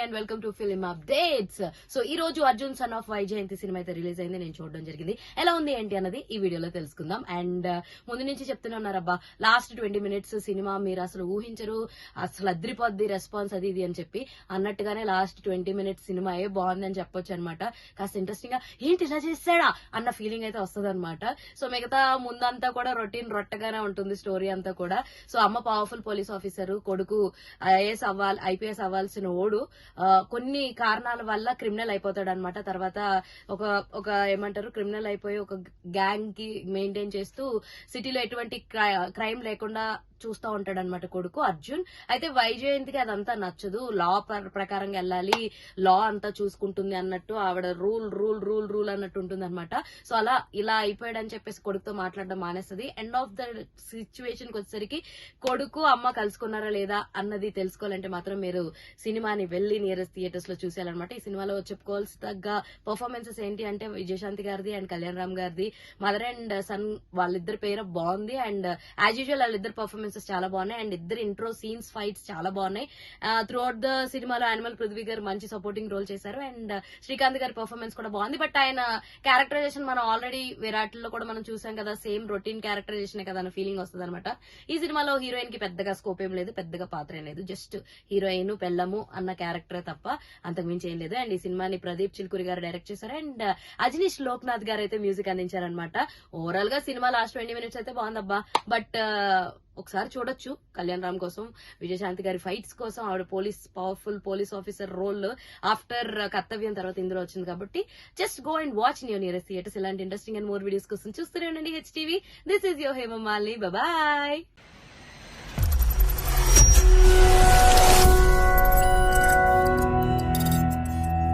And welcome to film updates. So ఈ రోజు Arjun son of Vyjayanthi cinema అయితే రిలీజ్ అయింది. నేను చూడడం జరిగింది. ఎలా ఉంది ఏంటి అన్నది ఈ వీడియోలో తెలుసుకుందాం. అండ్ ముందు నుంచి చెప్తూనే ఉన్నారబ్బా, లాస్ట్ 20 minutes సినిమా మీరు అసలు ఊహించరు, అసలు అద్రిపోద్ది రెస్పాన్స్ అది ఇది అని చెప్పి అన్నట్టుగానే లాస్ట్ 20 minutes సినిమా ఏ బాగుందని చెప్పొచ్చు అనమాట. కాస్త ఇంట్రెస్టింగ్ గా ఏంటి ఇలా చేశాడా అన్న ఫీలింగ్ అయితే వస్తుంది అనమాట. సో మిగతా ముందంతా కూడా రొటీన్ రొట్టగానే ఉంటుంది స్టోరీ అంతా కూడా. సో అమ్మ పవర్ఫుల్ పోలీస్ ఆఫీసర్, కొడుకు ఐపీఎస్ అవ్వాల్సిన ఓడు కొన్ని కారణాల వల్ల క్రిమినల్ అయిపోతాడు అనమాట. తర్వాత ఒక ఒక ఏమంటారు క్రిమినల్ అయిపోయి ఒక గ్యాంగ్ కి మెయింటైన్ చేస్తూ సిటీలో ఎటువంటి క్రైమ్ లేకుండా చూస్తూ ఉంటాడు అనమాట కొడుకు అర్జున్. అయితే వైజయంతికి అదంతా నచ్చదు, లా ప్రకారంగా వెళ్ళాలి, లా అంతా చూసుకుంటుంది అన్నట్టు ఆవిడ రూల్ రూల్ రూల్ రూల్ అన్నట్టు ఉంటుంది అనమాట. సో అలా ఇలా అయిపోయాడని చెప్పేసి కొడుకుతో మాట్లాడడం మానేస్తుంది. ఎండ్ ఆఫ్ ద సిచ్యువేషన్ కి వచ్చేసరికి కొడుకు అమ్మ కలుసుకున్నారా లేదా అన్నది తెలుసుకోవాలంటే మాత్రం మీరు సినిమాని వెళ్లి నియరెస్ట్ థియేటర్స్ లో చూసేయాలన్నమాట. ఈ సినిమాలో చెప్పుకోవాల్సి తగ్గ పర్ఫార్మెన్సెస్ ఏంటి అంటే విజయశాంతి గారిది అండ్ కళ్యాణ్ రామ్ గారిది, మదర్ అండ్ సన్ వాళ్ళిద్దరి పేరు బాగుంది. అండ్ యాజ్ యూజువల్ వాళ్ళిద్దరు పర్ఫార్మెన్సెస్ చాలా బాగున్నాయి. అండ్ ఇద్దరు ఇంట్రో సీన్స్ ఫైట్స్ చాలా బాగున్నాయి. త్రూ అవుట్ ద సినిమాలో యానిమల్ పృథ్వీ గారు మంచి సపోర్టింగ్ రోల్ చేశారు. అండ్ శ్రీకాంత్ గారి పర్ఫార్మెన్స్ కూడా బాగుంది. బట్ ఆయన క్యారెక్టరైజేషన్ మనం ఆల్రెడీ విరాట్లో కూడా మనం చూసాం కదా, సేమ్ రొటీన్ క్యారెక్టరైజేషన్ కదా అన్న ఫీలింగ్ వస్తుంది అనమాట. ఈ సినిమాలో హీరోయిన్ కి పెద్దగా స్కోప్ ఏం లేదు, పెద్దగా పాత్ర ఏం లేదు, జస్ట్ హీరోయిన్ పెళ్ళము అన్న క్యారెక్టర్ తప్ప అంతకుమించి ఏం లేదు. అండ్ ఈ సినిమాని ప్రదీప్ చిల్కూరి గారు డైరెక్ట్ చేశారు. అండ్ అజనీష్ లోక్నాథ్ గారు అయితే మ్యూజిక్ అందించారనమాట. ఓవరాల్ గా సినిమా లాస్ట్ 20 minutes అయితే బాగుందబ్బా. బట్ ఒకసారి చూడొచ్చు కళ్యాణ్ రామ్ కోసం, విజయశాంతి గారి ఫైట్స్ కోసం, ఆవిడ powerful police officer role after Kartavyam తర్వాత ఇందులో వచ్చింది కాబట్టి just go and watch in your nearest theatres. ఇలాంటి ఇంట్రెస్టింగ్ అండ్ మోర్ వీడియోస్ కోసం చూస్తూనే ఉండండి HTV. This is your Hemamalini. Bye.